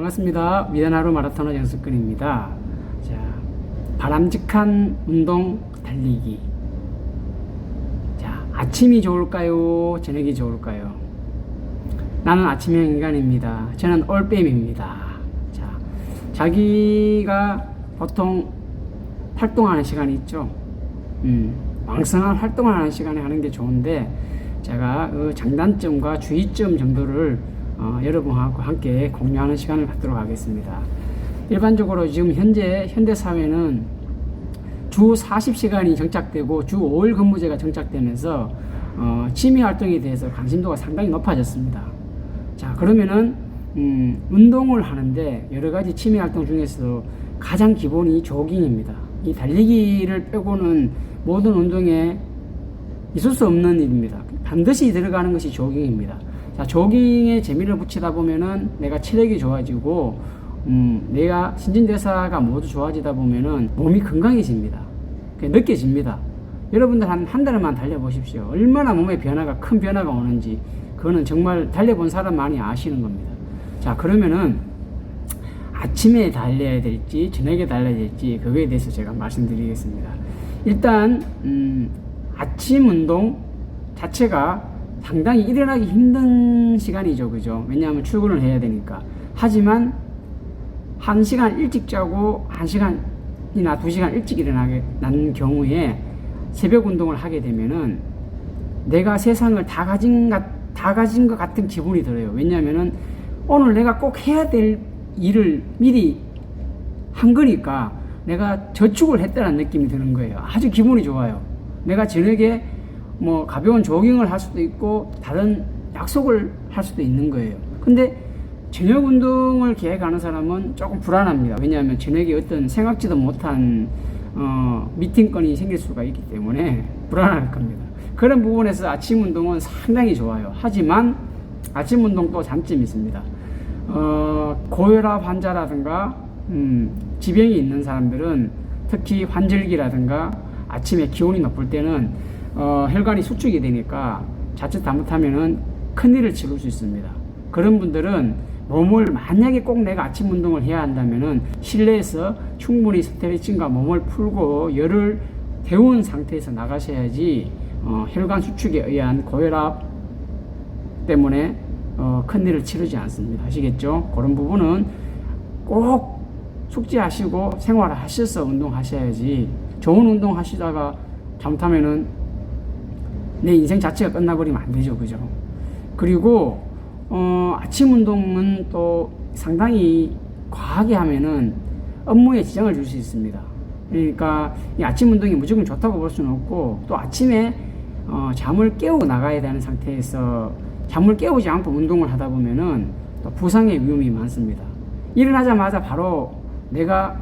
반갑습니다. 위안하루 마라토너 정석근입니다. 자, 바람직한 운동 달리기. 자, 아침이 좋을까요? 저녁이 좋을까요? 나는 아침형 인간입니다. 저는 올빼미입니다. 자, 자기가 보통 활동하는 시간이 있죠. 왕성한 활동을 하는 시간에 하는 게 좋은데, 제가 그 장단점과 주의점 정도를 여러분하고 함께 공유하는 시간을 갖도록 하겠습니다. 일반적으로 지금 현대 사회는 주 40시간이 정착되고 주 5일 근무제가 정착되면서 취미 활동에 대해서 관심도가 상당히 높아졌습니다. 자, 그러면은 운동을 하는데 여러 가지 취미 활동 중에서 가장 기본이 조깅입니다. 이 달리기를 빼고는 모든 운동에 있을 수 없는 일입니다. 반드시 들어가는 것이 조깅입니다. 자, 조깅에 재미를 붙이다 보면은 내가 체력이 좋아지고 내가 신진대사가 모두 좋아지다 보면은 몸이 건강해집니다. 느껴집니다. 여러분들 한 달만 달려보십시오. 얼마나 몸에 큰 변화가 오는지, 그거는 정말 달려본 사람만이 아시는 겁니다. 자, 그러면은 아침에 달려야 될지 저녁에 달려야 될지 그거에 대해서 제가 말씀드리겠습니다. 일단 아침 운동 자체가 상당히 일어나기 힘든 시간이죠. 그죠? 왜냐하면 출근을 해야 되니까. 하지만 1시간 일찍 자고 1시간이나 2시간 일찍 일어나는 경우에 새벽 운동을 하게 되면은 내가 세상을 다 가진 것 같은 기분이 들어요. 왜냐하면은 오늘 내가 꼭 해야 될 일을 미리 한 거니까 내가 저축을 했다는 느낌이 드는 거예요. 아주 기분이 좋아요. 내가 저녁에 뭐 가벼운 조깅을 할 수도 있고 다른 약속을 할 수도 있는 거예요. 근데 저녁 운동을 계획하는 사람은 조금 불안합니다. 왜냐하면 저녁에 어떤 생각지도 못한 미팅건이 생길 수가 있기 때문에 불안할 겁니다. 그런 부분에서 아침 운동은 상당히 좋아요. 하지만 아침 운동도 단점이 있습니다. 고혈압 환자라든가 지병이 있는 사람들은, 특히 환절기라든가 아침에 기온이 높을 때는 혈관이 수축이 되니까 자칫 잘못하면은 큰일을 치를 수 있습니다. 그런 분들은 몸을, 만약에 꼭 내가 아침 운동을 해야 한다면은 실내에서 충분히 스트레칭과 몸을 풀고 열을 데운 상태에서 나가셔야지 혈관 수축에 의한 고혈압 때문에 큰일을 치르지 않습니다. 아시겠죠? 그런 부분은 꼭 숙지하시고 생활하셔서 운동하셔야지, 좋은 운동 하시다가 잘못하면은 내 인생 자체가 끝나버리면 안 되죠. 그죠? 그리고 아침 운동은 또 상당히 과하게 하면은 업무에 지장을 줄 수 있습니다. 그러니까 이 아침 운동이 무조건 좋다고 볼 수는 없고, 또 아침에 잠을 깨우고 나가야 되는 상태에서 잠을 깨우지 않고 운동을 하다 보면은 또 부상의 위험이 많습니다. 일어나자마자 바로 내가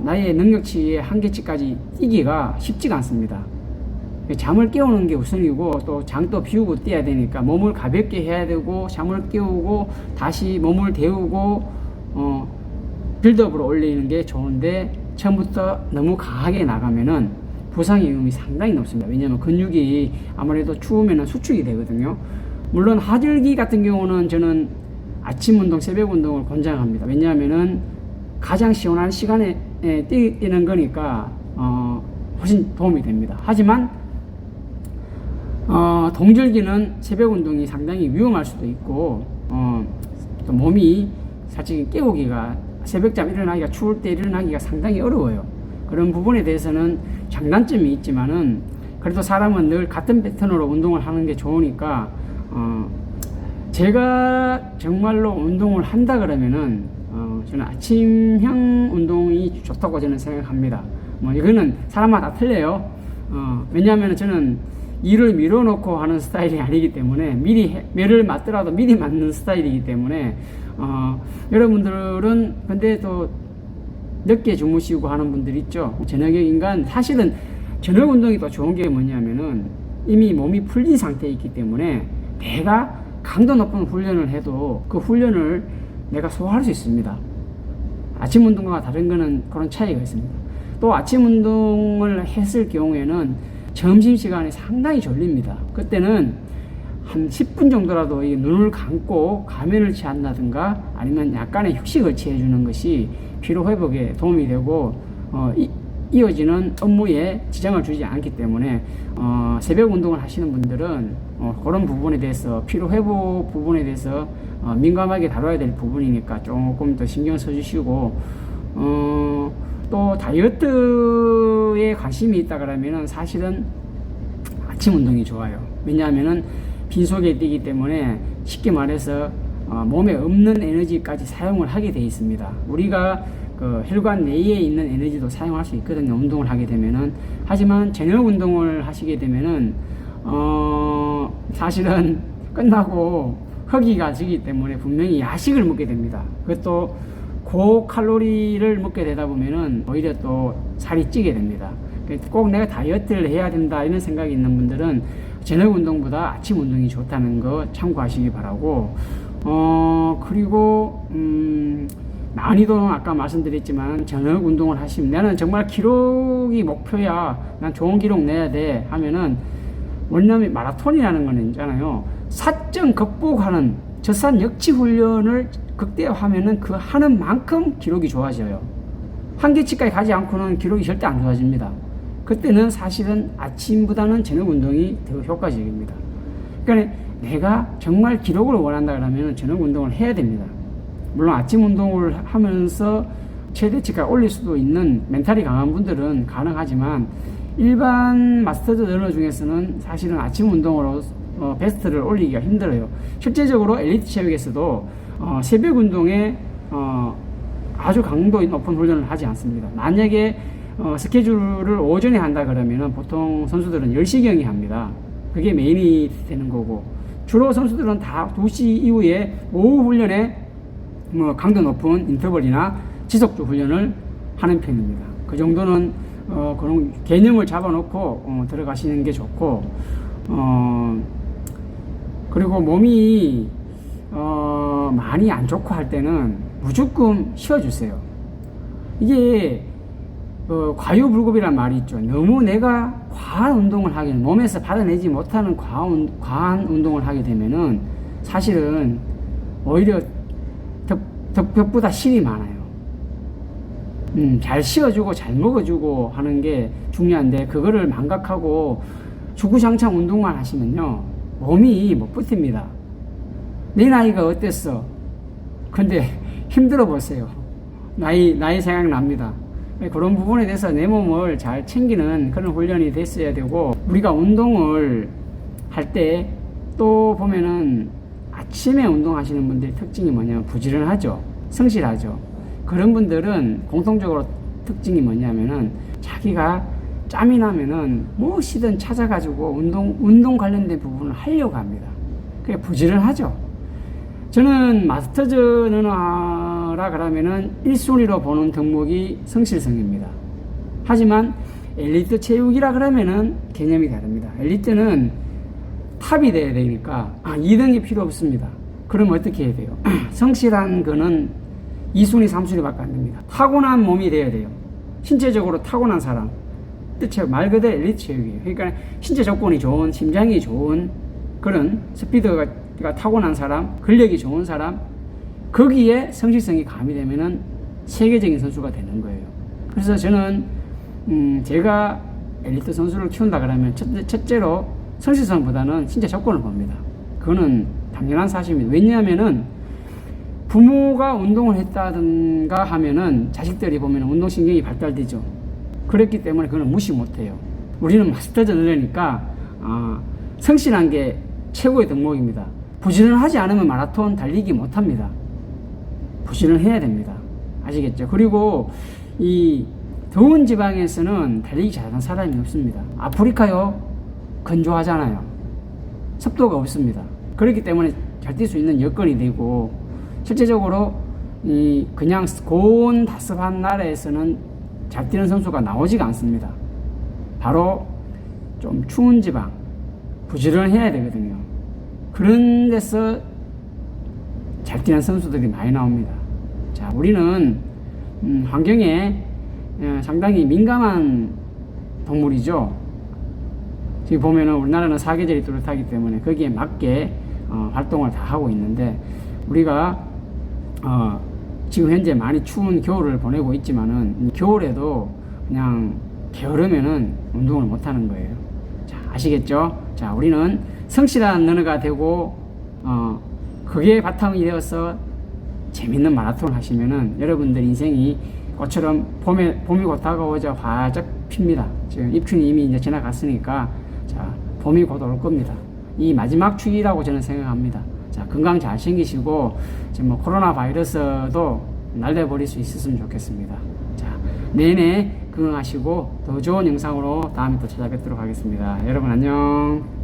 나의 능력치의 한계치까지 뛰기가 쉽지가 않습니다. 잠을 깨우는 게 우선이고, 또 장도 비우고 뛰어야 되니까 몸을 가볍게 해야 되고, 잠을 깨우고 다시 몸을 데우고 빌드업으로 올리는 게 좋은데, 처음부터 너무 강하게 나가면은 부상의 위험이 상당히 높습니다. 왜냐하면 근육이 아무래도 추우면은 수축이 되거든요. 물론 하절기 같은 경우는 저는 아침 운동, 새벽 운동을 권장합니다. 왜냐하면은 가장 시원한 시간에 뛰는 거니까 훨씬 도움이 됩니다. 하지만 동절기는 새벽 운동이 상당히 위험할 수도 있고, 또 몸이 사실 깨우기가, 새벽잠 일어나기가, 추울 때 일어나기가 상당히 어려워요. 그런 부분에 대해서는 장단점이 있지만은, 그래도 사람은 늘 같은 패턴으로 운동을 하는 게 좋으니까, 제가 정말로 운동을 한다 그러면은 저는 아침형 운동이 좋다고 저는 생각합니다. 뭐 이거는 사람마다 틀려요. 왜냐하면 저는 일을 미뤄놓고 하는 스타일이 아니기 때문에, 미리 매를 맞더라도 미리 맞는 스타일이기 때문에, 여러분들은 근데 또 늦게 주무시고 하는 분들 있죠. 저녁형 인간, 사실은 저녁 운동이 또 좋은 게 뭐냐면은 이미 몸이 풀린 상태에 있기 때문에 내가 강도 높은 훈련을 해도 그 훈련을 내가 소화할 수 있습니다. 아침 운동과 다른 거는 그런 차이가 있습니다. 또 아침 운동을 했을 경우에는 점심시간에 상당히 졸립니다. 그때는 한 10분 정도라도 이 눈을 감고 가면을 취한다든가 아니면 약간의 휴식을 취해 주는 것이 피로 회복에 도움이 되고 이어지는 업무에 지장을 주지 않기 때문에 새벽 운동을 하시는 분들은 그런 부분에 대해서 피로 회복 부분에 대해서 민감하게 다뤄야 될 부분이니까 조금 더 신경 써주시고 또 다이어트에 관심이 있다 그러면은 사실은 아침 운동이 좋아요. 왜냐하면은 빈속에 뛰기 때문에 쉽게 말해서 몸에 없는 에너지까지 사용을 하게 되어 있습니다. 우리가 그 혈관 내에 있는 에너지도 사용할 수 있거든요. 운동을 하게 되면은. 하지만 저녁 운동을 하시게 되면은 사실은 끝나고 허기가 지기 때문에 분명히 야식을 먹게 됩니다. 그것도 고칼로리를 먹게 되다 보면은 오히려 또 살이 찌게 됩니다. 꼭 내가 다이어트를 해야 된다 이런 생각이 있는 분들은 저녁 운동보다 아침 운동이 좋다는 거 참고하시기 바라고, 그리고 난이도는 아까 말씀드렸지만 저녁 운동을 하시면 나는 정말 기록이 목표야, 난 좋은 기록 내야 돼 하면은 원래는 마라톤이라는 건 있잖아요. 사점 극복하는 젖산 역치 훈련을 극대화하면은 그 하는 만큼 기록이 좋아져요. 한계치까지 가지 않고는 기록이 절대 안 좋아집니다. 그때는 사실은 아침보다는 저녁 운동이 더 효과적입니다. 그러니까 내가 정말 기록을 원한다 그러면 저녁 운동을 해야 됩니다. 물론 아침 운동을 하면서 최대치까지 올릴 수도 있는 멘탈이 강한 분들은 가능하지만 일반 마스터즈 러너 중에서는 사실은 아침 운동으로 베스트를 올리기가 힘들어요. 실제적으로 엘리트 체육에서도 새벽 운동에 아주 강도 높은 훈련을 하지 않습니다. 만약에 스케줄을 오전에 한다 그러면 보통 선수들은 10시경에 합니다. 그게 메인이 되는 거고, 주로 선수들은 다 2시 이후에 오후 훈련에 강도 높은 인터벌이나 지속적 훈련을 하는 편입니다. 그 정도는 그런 개념을 잡아놓고 들어가시는 게 좋고, 그리고 몸이 많이 안 좋고 할 때는 무조건 쉬어주세요. 이게 과유불급이란 말이 있죠. 너무 내가 과한 운동을 하게, 몸에서 받아내지 못하는 과한 운동을 하게 되면은 사실은 오히려 덕벽보다 실이 많아요. 잘 쉬어주고 잘 먹어주고 하는 게 중요한데, 그거를 망각하고 주구장창 운동만 하시면요 몸이 못 버팁니다. 내 나이가 어땠어? 근데 힘들어 보세요. 나이 생각납니다. 그런 부분에 대해서 내 몸을 잘 챙기는 그런 훈련이 됐어야 되고, 우리가 운동을 할 때 또 보면은 아침에 운동하시는 분들의 특징이 뭐냐면 부지런하죠. 성실하죠. 그런 분들은 공통적으로 특징이 뭐냐면은 자기가 짬이 나면은 무엇이든 찾아가지고 운동 관련된 부분을 하려고 합니다. 그게 부지런하죠. 저는 마스터즈 러너라 그러면은 1순위로 보는 덕목이 성실성입니다. 하지만 엘리트 체육이라 그러면은 개념이 다릅니다. 엘리트는 탑이 돼야 되니까 2등이 필요 없습니다. 그럼 어떻게 해야 돼요? 성실한 거는 2순위, 3순위밖에 안 됩니다. 타고난 몸이 돼야 돼요. 신체적으로 타고난 사람. 말 그대로 엘리트 체육이에요. 그러니까 신체 조건이 좋은, 심장이 좋은 그런 스피드가 타고난 사람, 근력이 좋은 사람, 거기에 성실성이 가미되면은 세계적인 선수가 되는 거예요. 그래서 저는 제가 엘리트 선수를 키운다 그러면 첫째로 성실성보다는 신체 조건을 봅니다. 그거는 당연한 사실입니다. 왜냐하면은 부모가 운동을 했다든가 하면은 자식들이 보면 운동신경이 발달되죠. 그렇기 때문에 그거는 무시 못해요. 우리는 마스터즈 러너니까 성실한 게 최고의 덕목입니다. 부지런하지 않으면 마라톤 달리기 못합니다. 부지런해야 됩니다. 아시겠죠? 그리고 이 더운 지방에서는 달리기 잘하는 사람이 없습니다. 아프리카요, 건조하잖아요. 습도가 없습니다. 그렇기 때문에 잘 뛸 수 있는 여건이 되고, 실제적으로 그냥 고온 다습한 나라에서는 잘 뛰는 선수가 나오지가 않습니다. 바로 좀 추운 지방, 부지런해야 되거든요. 그런 데서 잘 뛰는 선수들이 많이 나옵니다. 자, 우리는 환경에 상당히 민감한 동물이죠. 지금 보면은 우리나라는 사계절이 뚜렷하기 때문에 거기에 맞게 활동을 다 하고 있는데, 우리가 지금 현재 많이 추운 겨울을 보내고 있지만은 겨울에도 그냥 게으르면은 운동을 못 하는 거예요. 자, 아시겠죠? 자, 우리는 성실한 러너가 되고 그게 바탕이 되어서 재밌는 마라톤을 하시면은 여러분들 인생이 꽃처럼 봄이 곧 다가오자 활짝 핍니다. 지금 입춘이 이미 이제 지나갔으니까, 자, 봄이 곧 올 겁니다. 이 마지막 추위라고 저는 생각합니다. 자, 건강 잘 챙기시고, 지금 뭐 코로나 바이러스도 날려버릴 수 있었으면 좋겠습니다. 자, 내내 건강하시고 더 좋은 영상으로 다음에 또 찾아뵙도록 하겠습니다. 여러분 안녕.